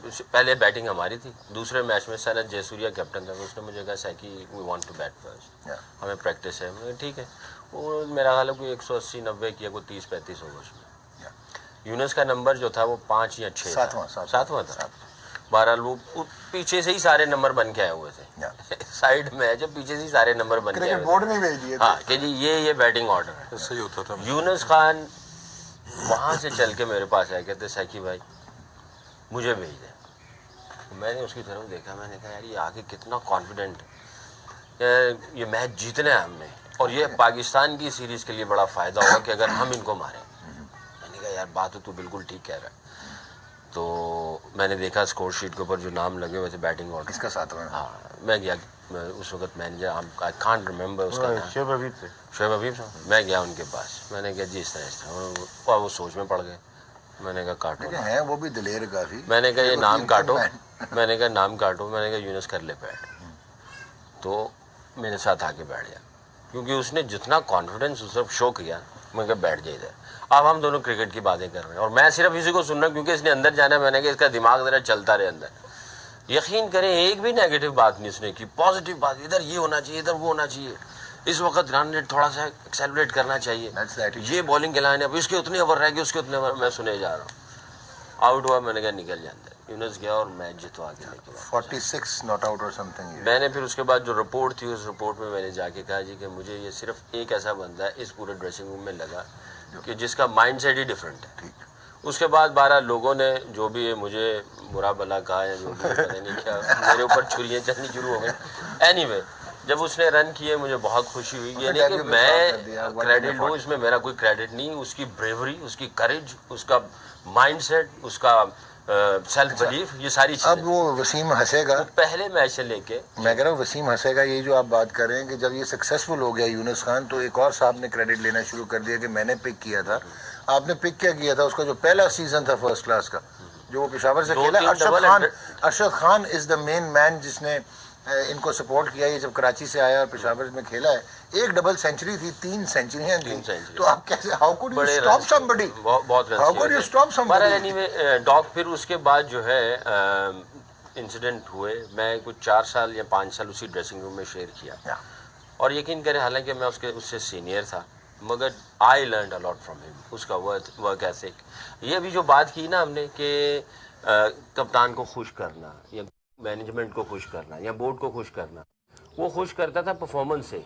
पहले बैटिंग हमारी थी, दूसरे मैच में सनत जयसूर्या कैप्टन था, उसने मुझे कहा सैकी we want to bat first, हमें प्रैक्टिस है। मैंने ठीक है। वो मेरा ख्याल है कोई 180-90 किया, कोई 30-35 ओवर्स में। यूनुस का नंबर जो था वो 5 या 6 सातवां था। बहरहाल वो पीछे से ही सारे नंबर बन के आए हुए थे साइड में है जब पीछे से ही सारे नंबर बन के आए बोर्ड में भेज दिए। हाँ कि जी ये बैटिंग ऑर्डर है, सही होता था। यूनुस खान वहाँ से चल के मेरे पास आया, कहते सैकी भाई मुझे भेज दे। मैंने उसकी तरफ देखा, मैंने कहा यार ये आगे कितना कॉन्फिडेंट है, ये मैच जीतना है हमने और ये पाकिस्तान की सीरीज के लिए बड़ा फायदा होगा कि अगर हम इनको मारें। मैंने कहा यार बात तो तू बिल्कुल ठीक कह रहा है। तो मैंने देखा स्कोर शीट के ऊपर जो नाम लगे हुए थे बैटिंग ऑर्डर, इसका साथ में हाँ मैं गया, उस वक्त मैनेजर आई कांट रिमेंबर उसका नाम, शोएब हबीब साहब। मैं गया उनके पास, मैंने कहा जी इस तरह और वो सोच में पड़ गए। मैंने कहा काटो, है वो भी दिलेर काफी। मैंने कहा ये नाम काटो, मैंने कहा नाम काटो, मैंने कहा यूनुस कर ले बैठ। तो मेरे साथ आके बैठ गया क्योंकि उसने जितना कॉन्फिडेंस उस तरफ शो किया, मैं कहा बैठ जाए इधर। अब हम दोनों क्रिकेट की बातें कर रहे हैं और मैं सिर्फ इसी को सुन रहा हूँ क्योंकि इसने अंदर जाना है। मैंने कहा इसका दिमाग जरा चलता रहे अंदर। यकीन करें एक भी नेगेटिव बात नहीं उसने की, पॉजिटिव बात, इधर ये होना चाहिए, इधर वो होना चाहिए, इस वक्त रन रेट थोड़ा सा एक्सेलरेट करना चाहिए, ये बॉलिंग के लाइन है, इसके उतने ओवर रह गए, उसके उतने ओवर। मैं सुने जा रहा हूँ, आउट हुआ, मैंने कहा निकल जाता है। यूनुस गया और मैच जितवा के लेके 46 नॉट आउट और समथिंग। मैंने फिर उसके बाद जो रिपोर्ट थी उस रिपोर्ट में मैंने जाके कहा जी कि मुझे ये सिर्फ एक ऐसा बंदा है इस पूरे ड्रेसिंग रूम में लगा कि जिसका माइंड सेट ही डिफरेंट है। उसके बाद 12 लोगों ने जो भी मुझे बुरा भला कहा या जो भी पता नहीं क्या मेरे ऊपर छुरियाँ चलनी शुरू हो गई। एनीवे जब उसने रन किए मुझे बहुत खुशी हुई। ये नहीं कि मैं क्रेडिट लूँ, इसमें मेरा कोई क्रेडिट नहीं। उसकी ब्रेवरी, उसकी करेज, उसका माइंड सेट, उसका सेल्फ बिलीफ, ये सारी चीजें। अब वो वसीम हंसेगा पहले मैच से लेके, मैं कह रहा हूँ वसीम हंसेगा, ये जो आप बात कर रहे हैं कि जब ये सक्सेसफुल हो गया यूनुस खान तो एक और साहब ने क्रेडिट लेना शुरू कर दिया कि मैंने पिक किया था। आपने पिक क्या किया था? उसका जो पहला सीजन था फर्स्ट क्लास का जो वो पेशावर से खेला, Arshad Khan is the main man जिसने इनको सपोर्ट किया। ये जब कराची से आया और पेशावर में खेला है, एक डबल सेंचुरी थी, 3 सेंचुरियां थी। तो आप कैसे, how could you stop somebody? बहुत how could you stop somebody? Anyway dog फिर उसके बाद जो है इंसिडेंट हुए, मैं कुछ 4 साल या 5 साल उसी ड्रेसिंग रूम में शेयर किया और यकीन करें हालांकि मैं उससे सीनियर था मगर I learn a lot from him. उसका वर्क एथिक, ये भी जो बात की ना हमने कि कप्तान को खुश करना या मैनेजमेंट को खुश करना या बोर्ड को खुश करना, वो खुश करता था परफॉर्मेंस से।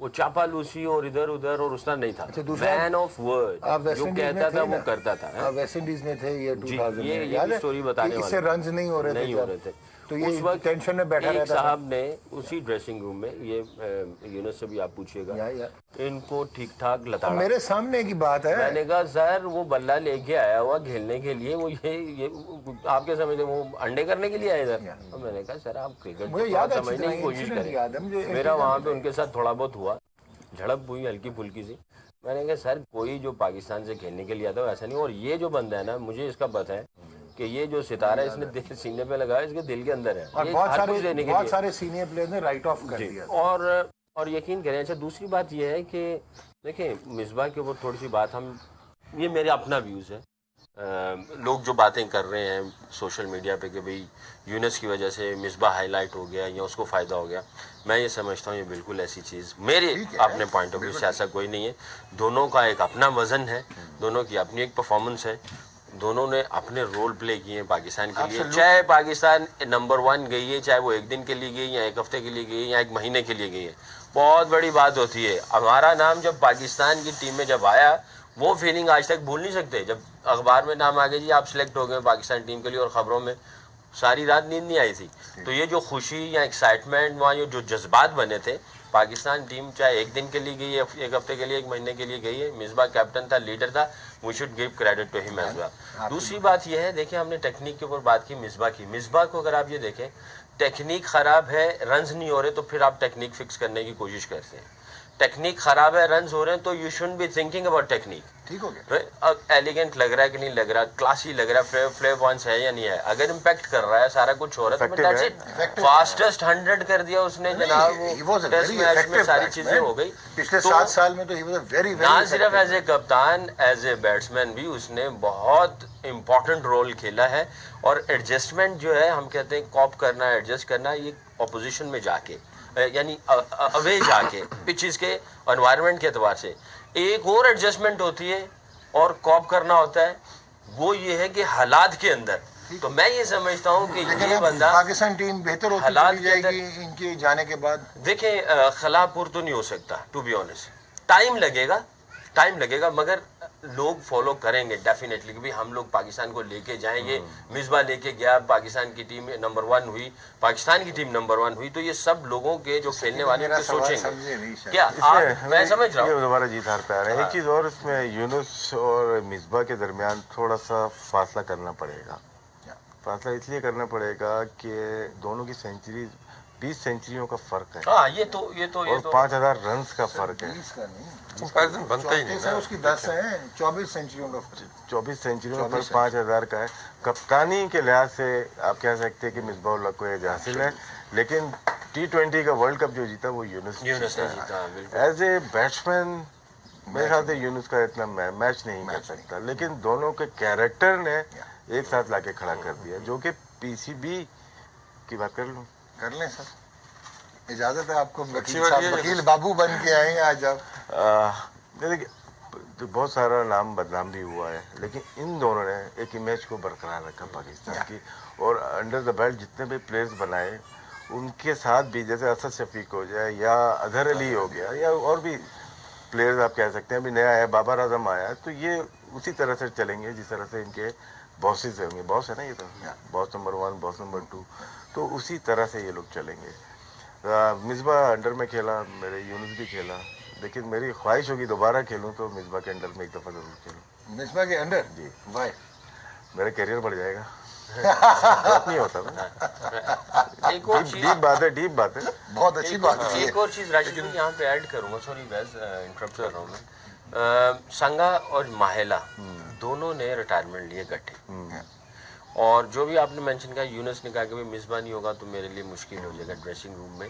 वो चापालूसी और इधर उधर और उसका नहीं था। मैन ऑफ वर्ड जो कहता था वो करता था। वेस्ट इंडीज में थे ये 2000 में, ये स्टोरी बताने वाला, इससे रन्स नहीं हो रहे थे तो ये उस वक्त टेंशन में बैठा रहता था। साहब ने उसी ड्रेसिंग रूम में, ये यूनुस से भी आप पूछिएगा, इनको ठीक ठाक लताड़ा। मेरे सामने की बात है, मैंने कहा सर वो बल्ला लेके आया हुआ खेलने के लिए, वो ये आपके समझे वो अंडे करने के लिए आया इधर। तो मैंने कहा सर आप क्रिकेट समझने की कोशिश करें। मेरा वहाँ पे उनके साथ थोड़ा बहुत हुआ, झड़प हुई हल्की फुल्की सी। मैंने कहा सर कोई जो पाकिस्तान से खेलने के लिए आता है ऐसा नहीं, और ये जो बंदा है ना मुझे इसका पता है कि ये जो सितारा इसने सीने पे लगाया इसके दिल के अंदर है। और बहुत सारे सीनियर प्लेयर ने राइट ऑफ कर दिया। और यकीन करें, अच्छा दूसरी बात ये है कि देखें मिसबाह के ऊपर थोड़ी सी बात, हम ये मेरे अपना व्यूज़ है। लोग जो बातें कर रहे हैं सोशल मीडिया पे कि भाई यूनुस की वजह से मिसबाह हाईलाइट हो गया या उसको फ़ायदा हो गया, मैं ये समझता हूँ ये बिल्कुल ऐसी चीज़ मेरे अपने पॉइंट ऑफ व्यू से ऐसा कोई नहीं है। दोनों का एक अपना वज़न है, दोनों की अपनी एक परफॉर्मेंस है, दोनों ने अपने रोल प्ले किए हैं पाकिस्तान के लिए। चाहे पाकिस्तान नंबर 1 गई है, चाहे वो 1 दिन के लिए गई या 1 हफ्ते के लिए गई या 1 महीने के लिए गई है, बहुत बड़ी बात होती है। हमारा नाम जब पाकिस्तान की टीम में जब आया वो फीलिंग आज तक भूल नहीं सकते। जब अखबार में नाम आ गया जी आप सिलेक्ट हो गए पाकिस्तान टीम के लिए, और ख़बरों में सारी रात नींद नहीं आई थी। तो ये जो खुशी या एक्साइटमेंट वहाँ जो जज्बात बने थे, पाकिस्तान टीम चाहे 1 दिन के लिए गई है, 1 हफ्ते के लिए, 1 महीने के लिए गई है, मिसबाह कैप्टन था, लीडर था, we should give credit to him as well. दूसरी बात यह है, देखिए हमने टेक्निक के ऊपर बात की मिसबाह की। मिसबाह को अगर आप ये देखें, टेक्निक ख़राब है, रन्स नहीं हो रहे, तो फिर आप टेक्निक फिक्स करने की कोशिश करते हैं। टेक्निक खराब है, रन्स हो रहे हैं, तो you should be thinking about technique. ठीक हो गया, एलिगेंट लग रहा है कि नहीं लग रहा, क्लासी लग रहा है, फ्लेव पॉइंट्स है या नहीं है। अगर इम्पैक्ट कर रहा है, सारा कुछ हो रहा है, तो दैट्स इट। फास्टेस्ट 100 कर दिया उसने जनाब, वो टेस्ट मैच में सारी चीजें हो गई। पिछले 7 साल में तो ही वाज वेरी ना सिर्फ एज ए कप्तान, एज ए बैट्समैन भी उसने बहुत इम्पॉर्टेंट रोल खेला है। और एडजस्टमेंट जो है, हम कहते हैं कॉप करना, एडजस्ट करना, ये अपोजिशन में जाके यानी अवे जाके पिचेस के एनवायरनमेंट के एतबार से एक और एडजस्टमेंट होती है और कॉप करना होता है, वो ये है कि हालात के अंदर। तो मैं ये समझता हूँ कि ये बंदा, पाकिस्तान टीम बेहतर होती चली जाएगी इनके जाने के बाद। देखें, खलापुर तो नहीं हो सकता, टू बी ऑनेस्ट। टाइम लगेगा मगर लोग फॉलो करेंगे डेफिनेटली कि भाई हम लोग पाकिस्तान को लेके जाएं। ये मिसबा लेके गया, पाकिस्तान की टीम नंबर 1 हुई, पाकिस्तान की टीम नंबर 1 हुई, तो ये सब लोगों के जो खेलने वाले हैं सोचेंगे क्या मैं समझ रहा हूँ। दोबारा जीत हार पे आ रहे हैं। एक चीज और, इसमें यूनुस और मिसबा के दरमियान थोड़ा सा फासला करना पड़ेगा। फासला इसलिए करना पड़ेगा कि दोनों की सेंचुरी 20 सेंचुरियों का फर्क है। हाँ, ये तो 5000 रन का फर्क है। कंपैरिजन बनता ही नहीं है। उसकी 10 है, 24 सेंचुरियों का फर्क। 24 सेंचुरियों पर 5000 का है। कप्तानी के लिहाज से आप कह सकते हैं कि मिसबाह उल हक को एज हासिल है, लेकिन T20 का वर्ल्ड कप जो जीता वो यूनुस ने जीता। एज ए बैट्समैन मेरे ख्याल से यूनुस का इतना मैच नहीं कर सकता, लेकिन दोनों के कैरेक्टर ने एक साथ लाके खड़ा कर दिया, जो कि PCB की बात कर लें सर, इजाजत है आपको। वकील बाबू बन के आए आज आप। देखिए, तो बहुत सारा नाम बदनाम भी हुआ है, लेकिन इन दोनों ने एक इमेज को बरकरार रखा पाकिस्तान की। और अंडर द बेल्ट जितने भी प्लेयर्स बनाए उनके साथ भी, जैसे असद शफीक हो जाए या अजहर अली हो गया या और भी प्लेयर्स आप कह सकते हैं, अभी नया आया बाबर आजम आया, तो ये उसी तरह से चलेंगे जिस तरह से इनके बॉसेस होंगे। बॉस है ना ये तो, बॉस नंबर 1, बॉस नंबर 2, तो उसी तरह से ये लोग चलेंगे। मिसबाह अंडर में खेला, मेरे यूनुस भी खेला, लेकिन मेरी ख्वाहिश होगी दोबारा खेलूं तो मिसबाह के अंडर में एक दफ़ा जरूर खेलूं। मिसबाह के अंडर? जी। वाह, मेरा करियर बढ़ जाएगा। नहीं होता ना। एक और डीप बात है, बहुत अच्छी बात है। एक और चीज़ राशिद भाई यहाँ पे ऐड करूँगा, सॉरी वैस इंटरप्ट कर रहा हूँ मैं। संगा और माहेला दोनों ने रिटायरमेंट लिए इकट्ठे, और जो भी आपने मेंशन किया, यूनुस ने कहा कि भाई मिसबाह नहीं होगा तो मेरे लिए मुश्किल हो जाएगा ड्रेसिंग रूम में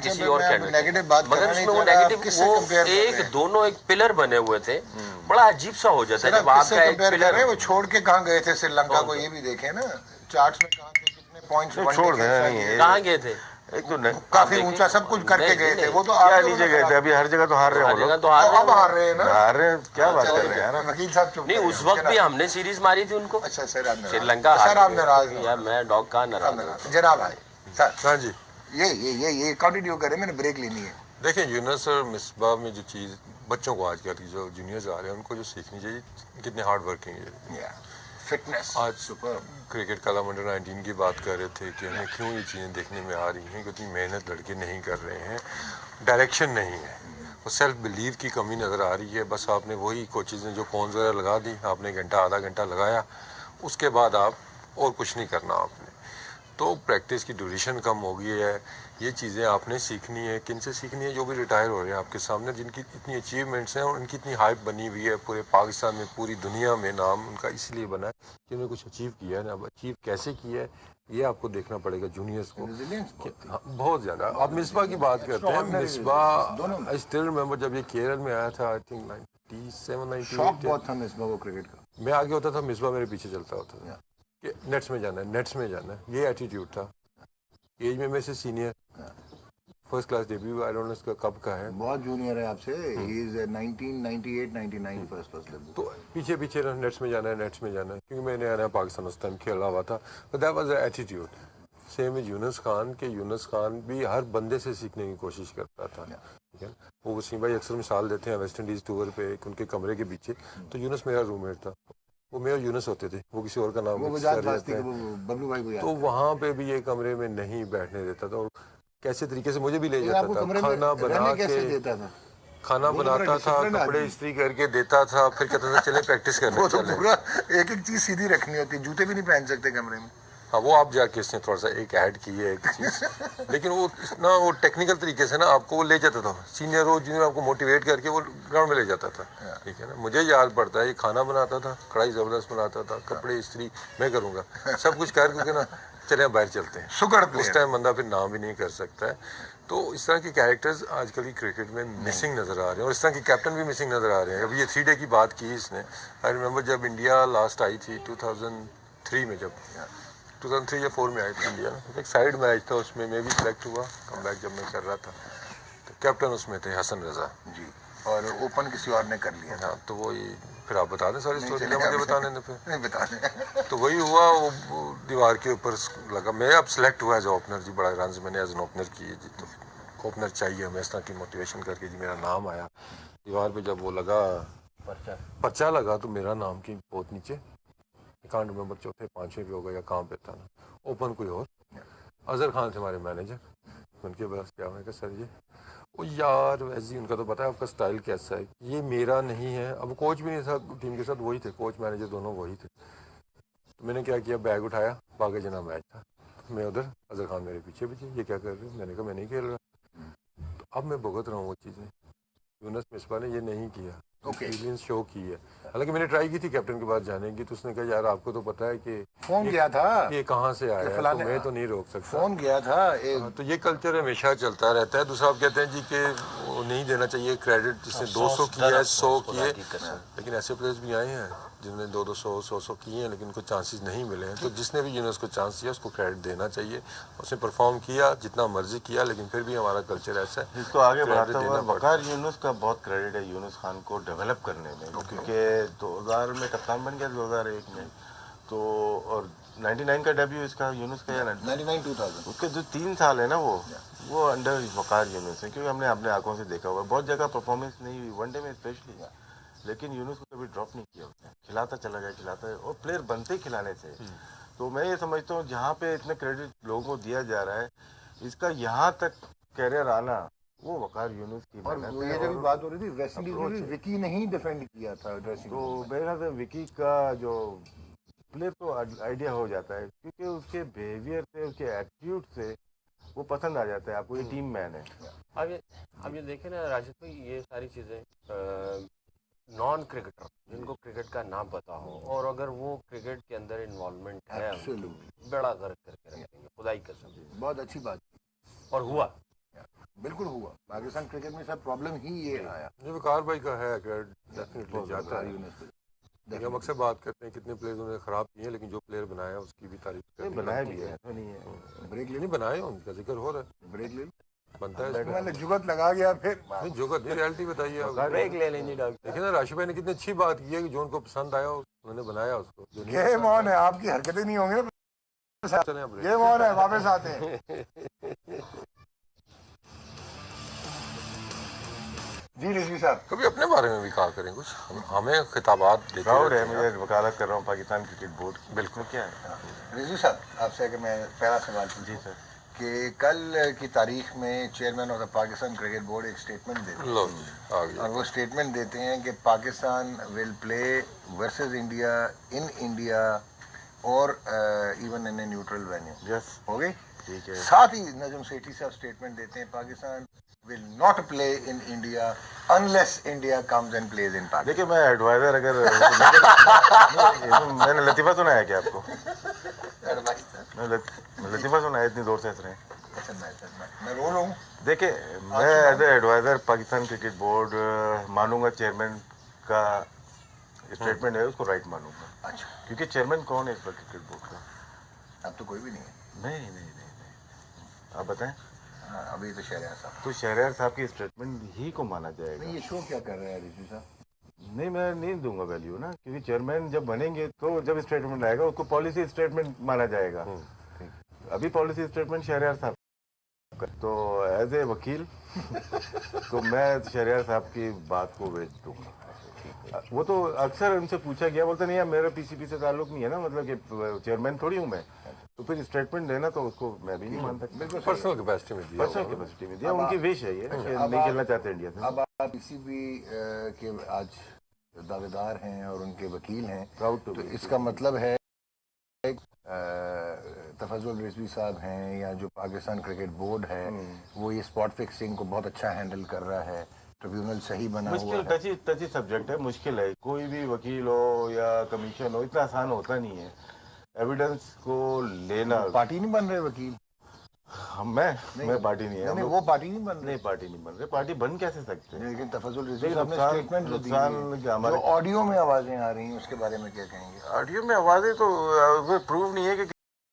किसी और कैंडिडेट। मगर उसमें वो नेगेटिव, वो एक दोनों एक पिलर बने हुए थे, बड़ा अजीब सा हो जाता है जब आपका एक पिलर है। वो छोड़ के कहाँ गए थे श्रीलंका को, ये भी देखे ना चार्ट्स में, कहाँ थे, कितने पॉइंट्स छोड़ गए, कहाँ गए थे, एक तो काफी ऊंचा सब कुछ करके गए थे। वो तो क्या नीचे गए थे, अभी हर जगह तो हार रहे हैं, तो अब हार रहे हैं ना, हार रहे हैं। क्या बात कर रहे हैं यार वकील साहब, चुप नहीं, उस वक्त भी हमने सीरीज मारी थी उनको। अच्छा सर, श्रीलंका सर आप नाराज यार, मैं डॉग का नाराज जनाब भाई सर। हाँ जी, ये कंटिन्यू करें, मैंने ब्रेक लेनी है। देखें, यूनुस और मिसबाह में जो चीज़ बच्चों को आजकल की जो जूनियर्स आ रहे हैं उनको जो सीखनी चाहिए, कितने हार्ड वर्किंग है, फिटनेस। आज सुपर क्रिकेट कलम अंडर 19 की बात कर रहे थे कि हमें क्यों ये चीज़ें देखने में आ रही हैं कि उतनी मेहनत लड़के नहीं कर रहे हैं, डायरेक्शन नहीं है, वो सेल्फ बिलीव की कमी नज़र आ रही है। बस आपने वही कोचेज़ ने जो कॉन्स वगैरह लगा दी, आपने घंटा आधा घंटा लगाया, उसके बाद आप और कुछ नहीं करना आपने, तो प्रैक्टिस की ड्यूरेशन कम हो गई है। ये चीज़ें आपने सीखनी है। किन से सीखनी है? जो भी रिटायर हो रहे हैं आपके सामने, जिनकी इतनी अचीवमेंट्स हैं और उनकी इतनी हाइप बनी हुई है पूरे पाकिस्तान में, पूरी दुनिया में नाम उनका इसलिए बना है कि उन्होंने कुछ अचीव किया है ना। अब अचीव कैसे किया है ये आपको देखना पड़ेगा जूनियर्स को। हाँ, बहुत ज़्यादा। आप मिसबाह की बात करते हैं, मिसबाह आई स्टिल रिमेंबर जब ये केरल में आया था, आई थिंक 97 98 बहुत था मिसबाह को क्रिकेट का। मैं आगे होता था, मिसबाह मेरे पीछे चलता होता था कि नेट्स में जाना है, नेट्स में जाना है, ये एटीट्यूड था। एज में से senior, first class debut, I don't know इसका कब का है, बहुत जूनियर है आपसे, he is 1998 99 first class debut. तो पीछे पीछे ना, नेट्स में जाना है, नेट्स में जाना है, क्योंकि मैंने आया पाकिस्तान उस टाइम खेला हुआ था, but that was the attitude. Same is Yunus Khan के, यूनुस खान भी हर बंदे से सीखने की कोशिश करता था, ठीक है। वो वसीम भाई अक्सर मिसाल देते हैं वेस्ट इंडीज़ टूर पे, उनके कमरे के पीछे, तो यूनुस मेरा रूममेट था, वो मेरा यूनुस होते थे, वो किसी और का नाम बबलू भाई को, तो वहाँ पे भी ये कमरे में नहीं बैठने देता था, और कैसे तरीके से मुझे भी ले जाता था, खाना बना के देता था, खाना बनाता था, कपड़े इस्त्री करके देता था, फिर कहता था चले प्रैक्टिस करने। वो तो पूरा एक एक चीज सीधी रखनी होती है, जूते भी नहीं पहन सकते कमरे में। हाँ, वो आप जाके इसने थोड़ा सा एक ऐड की है एक चीज़ लेकिन वो इतना वो टेक्निकल तरीके से ना आपको वो ले जाता था, सीनियर हो जूनियर आपको मोटिवेट करके वो ग्राउंड में ले जाता था, ठीक है ना। मुझे याद पड़ता है ये खाना बनाता था, कढ़ाई ज़बरदस्त बनाता था, कपड़े इस्त्री मैं करूँगा, सब कुछ करके ना चले बाहर चलते हैं। सुगड़ उस टाइम बंदा फिर नाम भी नहीं कर सकता है। तो इस तरह के कैरेक्टर्स आजकल की क्रिकेट में मिसिंग नज़र आ रहे हैं और इस तरह के कैप्टन भी मिसिंग नज़र आ रहे हैं। अभी ये 3 डे की बात की इसने, आई रिमेंबर जब इंडिया लास्ट आई थी 2003 में, जब 2003 या 4 में आई थी इंडिया, एक साइड मैच था उसमें मैं भी सिलेक्ट हुआ, कमबैक जब मैं कर रहा था, तो कैप्टन उसमें थे हसन रजा जी, और ओपन किसी और ने कर लिया। हाँ, तो वही फिर आप बता दें सारी स्टोरी, मुझे बताने दें फिर। नहीं बता दें। तो वही हुआ, वो दीवार के ऊपर लगा। मैं अब सिलेक्ट हुआ एज ओपनर जी, बड़ा रन मैंने एज एन ओपनर किए जी, तो ओपनर चाहिए हमें, इस तरह की मोटिवेशन करके जी मेरा नाम आया दीवार पे। जब वो लगा पर्चा लगा तो मेरा नाम की बहुत नीचे, कांट रिमेंबर चौथे पांचवें पे होगा या कहाँ पे था ना, ओपन कोई और, अजहर खान थे हमारे मैनेजर, उनके पास क्या, मैं कहा सर ये, ओ यार वैसे ही उनका तो पता है आपका स्टाइल कैसा है, ये मेरा नहीं है। अब कोच भी नहीं था टीम के साथ, वही थे कोच मैनेजर दोनों वही थे। तो मैंने क्या किया, बैग उठाया, बागे जना मैच था, तो मैं उधर, अजहर खान मेरे पीछे पीछे, ये क्या कर रहे हो, मैंने कहा मैं नहीं खेल रहा। तो अब मैं भुगत रहा हूँ वो चीज़ें, यूनुस मिसबा ने ये नहीं किया, एक्सपीरियंस शो की है। हालांकि मैंने ट्राई की थी कैप्टन के पास जाने की, तो उसने कहा यार आपको तो पता है कि फोन किया था ये कहाँ से आया है, तो मैं तो नहीं रोक सकता। फोन किया था तो ये कल्चर हमेशा चलता रहता है। दूसरा आप कहते हैं जी कि वो नहीं देना चाहिए क्रेडिट, जिसने 200 किया है 100 किए, लेकिन ऐसे प्लेयर्स भी आए हैं जिन्होंने 200 100 किए हैं लेकिन उनको चांसेस नहीं मिले हैं। तो जिसने भी यूनुस को चांस दिया उसको क्रेडिट देना चाहिए, उसने परफॉर्म किया जितना मर्जी किया, लेकिन फिर भी हमारा कल्चर ऐसा है। इसको आगे बढ़ाता हुआ वकार यूनुस का बहुत क्रेडिट है यूनुस खान को डेवलप करने में, क्योंकि 2000 में कप्तान बन गया 2001 में, तो और 99 का डेब्यू इसका यूनुस का, या 99-2000 उसके जो 3 साल है ना वो अंडर वकार यूनुस है, क्योंकि हमने अपने आंखों से देखा हुआ है। बहुत जगह परफॉर्मेंस नहीं हुई वनडे में स्पेशली, लेकिन यूनुस को कभी ड्रॉप नहीं किया उसने, खिलाता चला गया, खिलाता है, और प्लेयर बनते खिलाने से। तो मैं ये समझता हूँ जहाँ पे इतने क्रेडिट लोगों को दिया जा रहा है, इसका यहाँ तक कैरियर आना वो वकार यूनुस की और मेहनत ये है। जब बात हो रही थी वेस्ट इंडीज में भी विकी ने ही डिफेंड किया था ड्रेसिंग तो रूम में। मेरे ख्याल से विकी का जो प्लेयर तो आइडिया हो जाता है, क्योंकि उसके बिहेवियर से, उसके एटीट्यूड से वो पसंद आ जाता है आपको, ये टीम मैन है। अब ये देखें ना राशिद भाई, ये सारी चीज़ें नॉन क्रिकेटर जिनको क्रिकेट का नाम पता हो, और अगर वो क्रिकेट के अंदर इन्वॉल्वमेंट है उनकी, बड़ा गर्व करके रखेंगे, खुदाई कसम। बहुत अच्छी बात, और हुआ, बिल्कुल हुआ। पाकिस्तान क्रिकेट में सब प्रॉब्लम ही ये आया। ये वकार भाई का है डेफिनेटली जाता है। यूनुस को। देखिए हम अक्सर बात करते हैं कितने प्लेयर उन्होंने खराब किए हैं, लेकिन जो प्लेयर बनाया उसकी भी तारीफ करनी बनाया बनती भी है, ऐसा नहीं है। ब्रेक ले नहीं बनाए, उनका जिक्र हो रहा है, ब्रेक ले बनता है इसमें। मैंने जुगत लगा गया फिर। नहीं जुगत नहीं, रियलिटी बताइए आप। ब्रेक ले लेंगे डॉक्टर। देखिए ना राशि भाई ने कितनी अच्छी बात की है कि जो उनको पसंद आया उन्होंने बनाया उसको। जो नहीं गेम ऑन है, आपकी हरकतें नहीं होंगी, पसंद, चलें अब गेम ऑन है, वापस आते हैं। जी रिजवी साहब, कभी अपने बारे में भी कहा करें कुछ, हमें खिताबात देते प्राउड है, रहते हैं। मैं वकालत कर रहा हूँ पाकिस्तान क्रिकेट बोर्ड की। बिल्कुल। क्या है रिजवी साहब आपसे अगर मैं पहला सवाल जी सर, कि कल की तारीख में chairman of the Pakistan cricket board एक स्टेटमेंट देते हैं, लो जी, आ गया। और वो स्टेटमेंट देते हैं कि Pakistan will play versus India in India और even in a neutral venue. Yes हो गई। ठीक है। साथ ही नजम सेठी साहब स्टेटमेंट देते हैं Pakistan will not play in India unless India comes and plays in Pakistan. देखिए मैं एडवाइजर अगर मैंने लतीफ़ा सुना है क्या आपको? मैं लतीफ़ा सुना है, इतनी जोर से हंस रहे हैं। मैं रो रहा हूँ। देखिए मैं as a advisor Pakistan cricket board मानूंगा, चेयरमैन का स्टेटमेंट है उसको राइट मानूंगा। अच्छा, क्योंकि चेयरमैन कौन है इस वक्त क्रिकेट बोर्ड का? अब तो कोई भी नहीं है। नहीं, आप बताएं। हाँ, अभी तो शहरियार साहब। तो शहरियार साहब की स्टेटमेंट ही को माना जाएगा। नहीं, ये शो क्या कर रहे हैं रिजवी साहब? नहीं, मैं नहीं दूंगा वैल्यू ना, क्योंकि चेयरमैन जब बनेंगे तो जब स्टेटमेंट आएगा उसको पॉलिसी स्टेटमेंट माना जाएगा। अभी पॉलिसी स्टेटमेंट शहरियार साहब का, तो एज ए वकील तो मैं शहरियार साहब की बात को वेट दूंगा। वो तो अक्सर उनसे पूछा गया, बोलते नहीं यार मेरा पीसीबी से ताल्लुक नहीं है ना, मतलब कि चेयरमैन थोड़ी हूँ मैं, तो फिर स्टेटमेट देना तो उसको मैं भी नहीं मान सकता। बिल्कुल पर्सनल कैपेसिटी में दिया पर्सनल कैपेसिटी में दिया, उनकी विश है ये कि नहीं खेलना चाहते इंडिया से। अब आप पीसीबी के आज दावेदार हैं और उनके वकील हैं, प्राउड तो इसका मतलब है तफजुल रिजवी साहब हैं या जो पाकिस्तान क्रिकेट बोर्ड है वो ये स्पॉट फिक्सिंग को बहुत अच्छा हैंडल कर रहा है, ट्रिब्यूनल सही बना हुआ मुश्किल है। टची सब्जेक्ट है, मुश्किल है। कोई भी वकील हो या कमीशन हो, इतना आसान होता नहीं है एविडेंस को लेना। पार्टी नहीं बन रहे वकील। मैं पार्टी नहीं है। नहीं, वो पार्टी नहीं बन नहीं, पार्टी नहीं बन रही। पार्टी बन कैसे सकते हैं? लेकिन तफजुल देखिए, रिजवी साहब ने नुकसान- स्टेटमेंट जो दी है, नुकसान क्या हमारे- जो ऑडियो में आवाजें आ रही हैं उसके बारे में क्या कहेंगे? ऑडियो में आवाजें तो प्रूव नहीं है कि